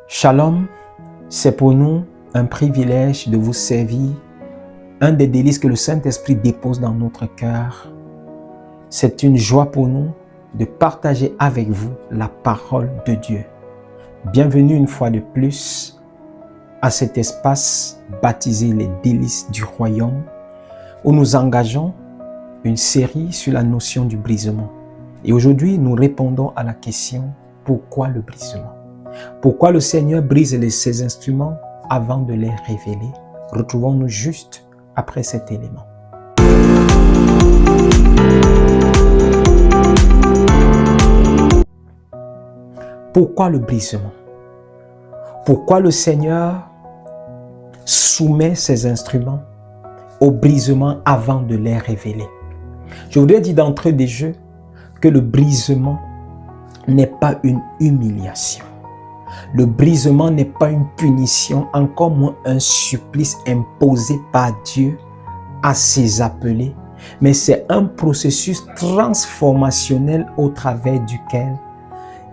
Shalom, c'est pour nous un privilège de vous servir, un des délices que le Saint-Esprit dépose dans notre cœur. C'est une joie pour nous de partager avec vous la parole de Dieu. Bienvenue une fois de plus à cet espace baptisé les délices du royaume, où nous engageons une série sur la notion du brisement. Et aujourd'hui, nous répondons à la question « Pourquoi le brisement ?» Pourquoi le Seigneur brise ses instruments avant de les révéler? Retrouvons-nous juste après cet élément. Pourquoi le brisement? Pourquoi le Seigneur soumet ses instruments au brisement avant de les révéler? Je voudrais dire d'entrée de jeu que le brisement n'est pas une humiliation. Le brisement n'est pas une punition, encore moins un supplice imposé par Dieu à ses appelés, mais c'est un processus transformationnel au travers duquel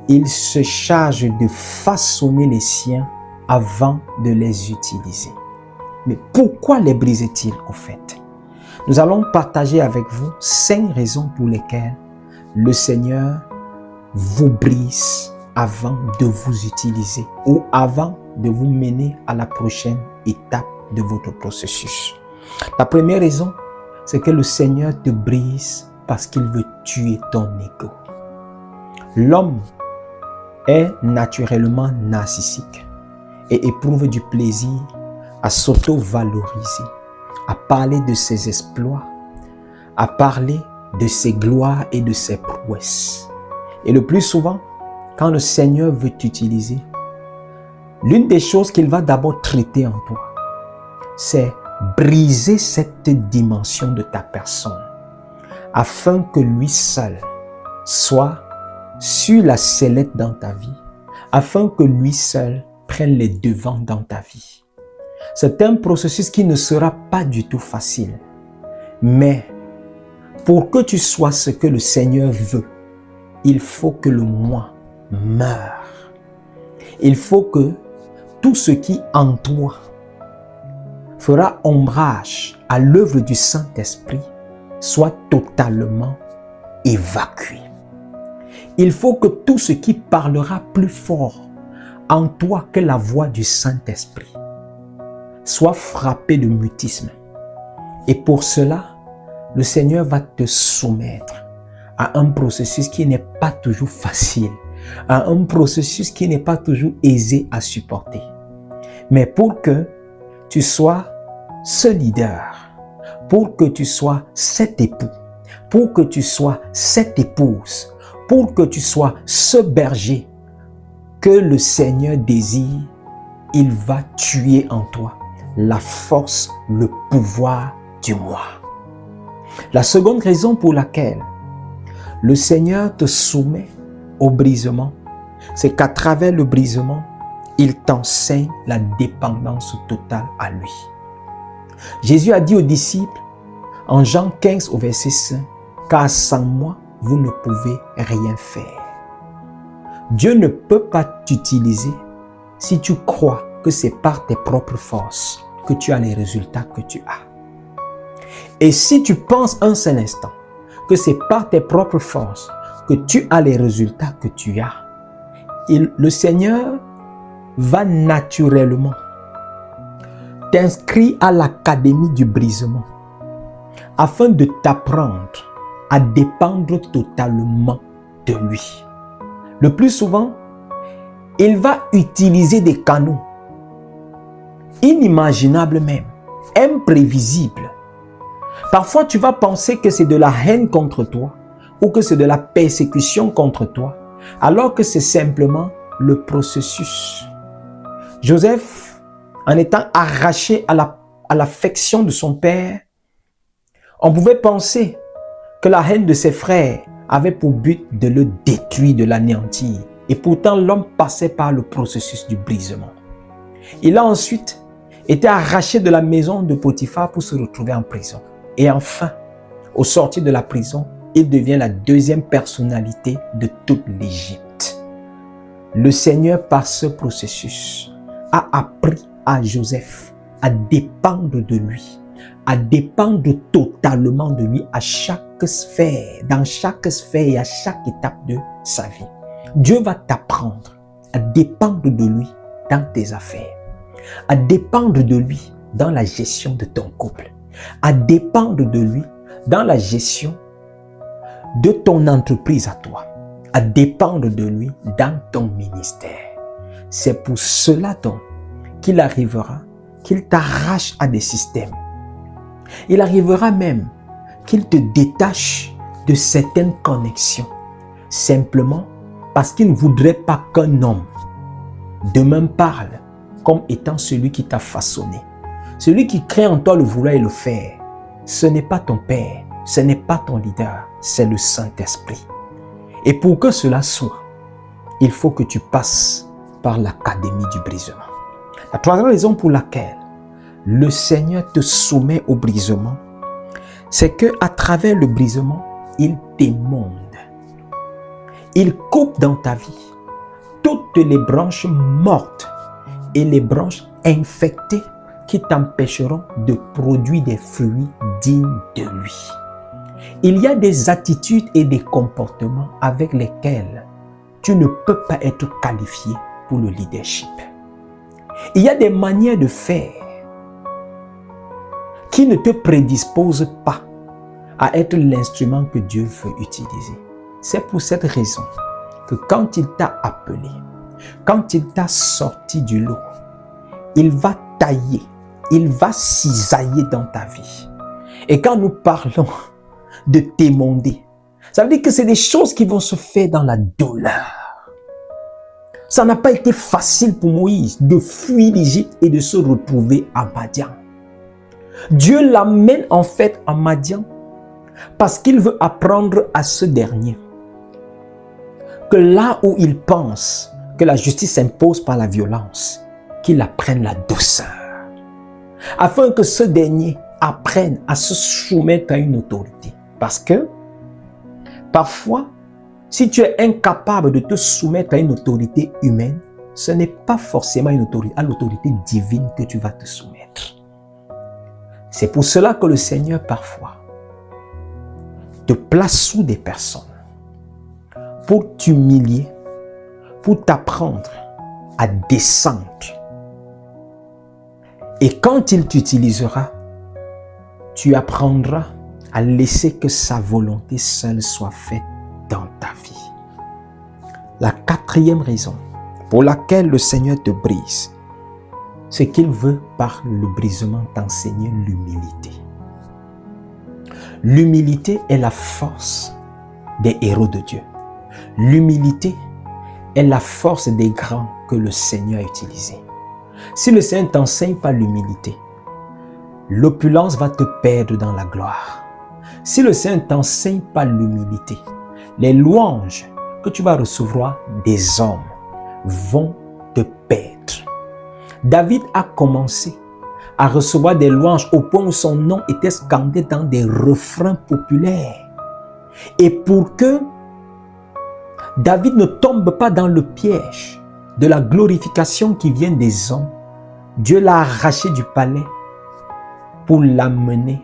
il se charge de façonner les siens avant de les utiliser. Mais pourquoi les brise-t-il au fait? Nous allons partager avec vous 5 raisons pour lesquelles le Seigneur vous brise avant de vous utiliser ou avant de vous mener à la prochaine étape de votre processus. La première raison, c'est que le Seigneur te brise parce qu'il veut tuer ton ego. L'homme est naturellement narcissique et éprouve du plaisir à s'auto-valoriser, à parler de ses exploits, à parler de ses gloires et de ses prouesses. Et le plus souvent, quand le Seigneur veut t'utiliser, l'une des choses qu'il va d'abord traiter en toi, c'est briser cette dimension de ta personne afin que lui seul soit sur la sellette dans ta vie, afin que lui seul prenne les devants dans ta vie. C'est un processus qui ne sera pas du tout facile, mais pour que tu sois ce que le Seigneur veut, il faut que le moi meure. Il faut que tout ce qui en toi fera ombrage à l'œuvre du Saint-Esprit soit totalement évacué. Il faut que tout ce qui parlera plus fort en toi que la voix du Saint-Esprit soit frappé de mutisme. Et pour cela, le Seigneur va te soumettre à un processus qui n'est pas toujours facile, à un processus qui n'est pas toujours aisé à supporter. Mais pour que tu sois ce leader, pour que tu sois cet époux, pour que tu sois cette épouse, pour que tu sois ce berger que le Seigneur désire, il va tuer en toi la force, le pouvoir du moi. La seconde raison pour laquelle le Seigneur te soumet au brisement, c'est qu'à travers le brisement, il t'enseigne la dépendance totale à lui. Jésus a dit aux disciples, en Jean 15 au verset 5, « Car sans moi, vous ne pouvez rien faire. » Dieu ne peut pas t'utiliser si tu crois que c'est par tes propres forces que tu as les résultats que tu as. Et si tu penses un seul instant que c'est par tes propres forces que tu as les résultats que tu as, le Seigneur va naturellement t'inscrire à l'académie du brisement afin de t'apprendre à dépendre totalement de lui. Le plus souvent, il va utiliser des canaux inimaginables même, imprévisibles. Parfois, tu vas penser que c'est de la haine contre toi ou que c'est de la persécution contre toi, alors que c'est simplement le processus. Joseph, en étant arraché à l'affection de son père, on pouvait penser que la haine de ses frères avait pour but de le détruire, de l'anéantir. Et pourtant, l'homme passait par le processus du brisement. Il a ensuite été arraché de la maison de Potiphar pour se retrouver en prison. Et enfin, au sortir de la prison, il devient la deuxième personnalité de toute l'Égypte. Le Seigneur, par ce processus, a appris à Joseph à dépendre de lui, à dépendre totalement de lui à chaque sphère, dans chaque sphère et à chaque étape de sa vie. Dieu va t'apprendre à dépendre de lui dans tes affaires, à dépendre de lui dans la gestion de ton couple, à dépendre de lui dans la gestion de ton entreprise à toi, à dépendre de lui dans ton ministère. C'est pour cela donc qu'il arrivera qu'il t'arrache à des systèmes. Il arrivera même qu'il te détache de certaines connexions, simplement parce qu'il ne voudrait pas qu'un homme demain parle comme étant celui qui t'a façonné. Celui qui crée en toi le vouloir et le faire, ce n'est pas ton père, ce n'est pas ton leader, c'est le Saint-Esprit. Et pour que cela soit, il faut que tu passes par l'académie du brisement. La troisième raison pour laquelle le Seigneur te soumet au brisement, c'est qu'à travers le brisement, il t'émonde. Il coupe dans ta vie toutes les branches mortes et les branches infectées qui t'empêcheront de produire des fruits dignes de lui. Il y a des attitudes et des comportements avec lesquels tu ne peux pas être qualifié pour le leadership. Il y a des manières de faire qui ne te prédisposent pas à être l'instrument que Dieu veut utiliser. C'est pour cette raison que quand il t'a appelé, quand il t'a sorti du lot, il va tailler, il va cisailler dans ta vie. Et quand nous parlons de t'émonder, ça veut dire que c'est des choses qui vont se faire dans la douleur. Ça n'a pas été facile pour Moïse de fuir l'Égypte et de se retrouver à Madian. Dieu l'amène en fait à Madian parce qu'il veut apprendre à ce dernier que là où il pense que la justice s'impose par la violence, qu'il apprenne la douceur. Afin que ce dernier apprenne à se soumettre à une autorité. Parce que parfois, si tu es incapable de te soumettre à une autorité humaine, ce n'est pas forcément à l'autorité divine que tu vas te soumettre. C'est pour cela que le Seigneur parfois te place sous des personnes pour t'humilier, pour t'apprendre à descendre. Et quand il t'utilisera, tu apprendras à laisser que sa volonté seule soit faite dans ta vie. La quatrième raison pour laquelle le Seigneur te brise, c'est qu'il veut par le brisement t'enseigner l'humilité. L'humilité est la force des héros de Dieu. L'humilité est la force des grands que le Seigneur a utilisés. Si le Seigneur ne t'enseigne pas l'humilité, l'opulence va te perdre dans la gloire. Si le Seigneur ne t'enseigne pas l'humilité, les louanges que tu vas recevoir des hommes vont te perdre. David a commencé à recevoir des louanges au point où son nom était scandé dans des refrains populaires. Et pour que David ne tombe pas dans le piège de la glorification qui vient des hommes, Dieu l'a arraché du palais pour l'amener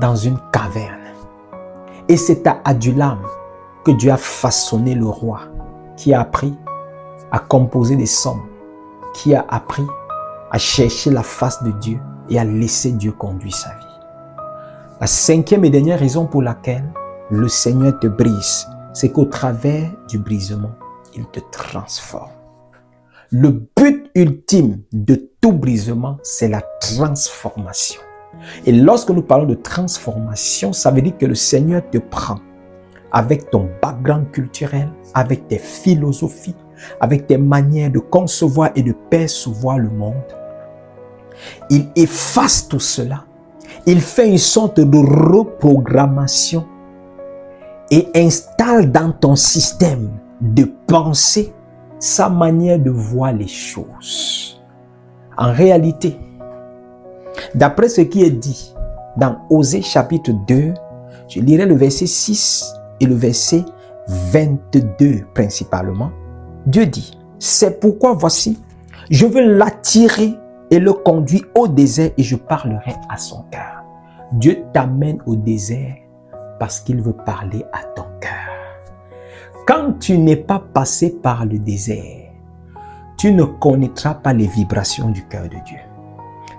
dans une caverne. Et c'est à Adulam que Dieu a façonné le roi, qui a appris à composer des psaumes, qui a appris à chercher la face de Dieu et à laisser Dieu conduire sa vie. La cinquième et dernière raison pour laquelle le Seigneur te brise, c'est qu'au travers du brisement, il te transforme. Le but ultime de tout brisement, c'est la transformation. Et lorsque nous parlons de transformation, ça veut dire que le Seigneur te prend avec ton background culturel, avec tes philosophies, avec tes manières de concevoir et de percevoir le monde. Il efface tout cela. Il fait une sorte de reprogrammation et installe dans ton système de pensée sa manière de voir les choses. En réalité, d'après ce qui est dit dans Osée chapitre 2, je lirai le verset 6 et le verset 22 principalement. Dieu dit, c'est pourquoi voici, je veux l'attirer et le conduire au désert et je parlerai à son cœur. Dieu t'amène au désert parce qu'il veut parler à ton cœur. Quand tu n'es pas passé par le désert, tu ne connaîtras pas les vibrations du cœur de Dieu.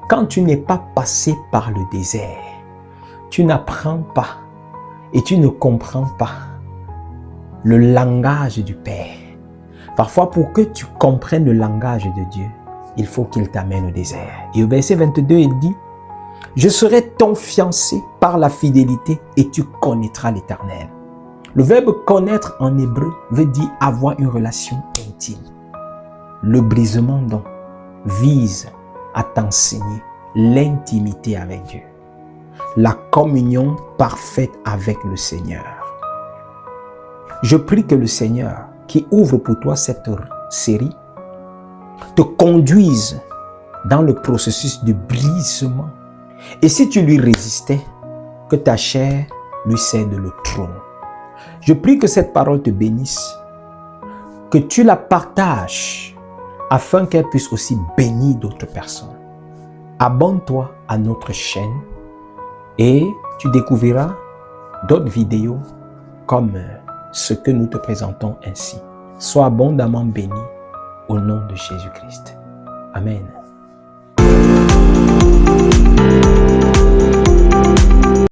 Quand tu n'es pas passé par le désert, tu n'apprends pas et tu ne comprends pas le langage du Père. Parfois, pour que tu comprennes le langage de Dieu, il faut qu'il t'amène au désert. Et au verset 22, il dit, « Je serai ton fiancé par la fidélité et tu connaîtras l'Éternel. » Le verbe « connaître » en hébreu veut dire avoir une relation intime. Le brisement donc vise à t'enseigner l'intimité avec Dieu, la communion parfaite avec le Seigneur. Je prie que le Seigneur, qui ouvre pour toi cette série, te conduise dans le processus de brisement. Et si tu lui résistais, que ta chair lui cède le trône. Je prie que cette parole te bénisse, que tu la partages afin qu'elle puisse aussi bénir d'autres personnes. Abonne-toi à notre chaîne et tu découvriras d'autres vidéos comme ce que nous te présentons ainsi. Sois abondamment béni au nom de Jésus-Christ. Amen.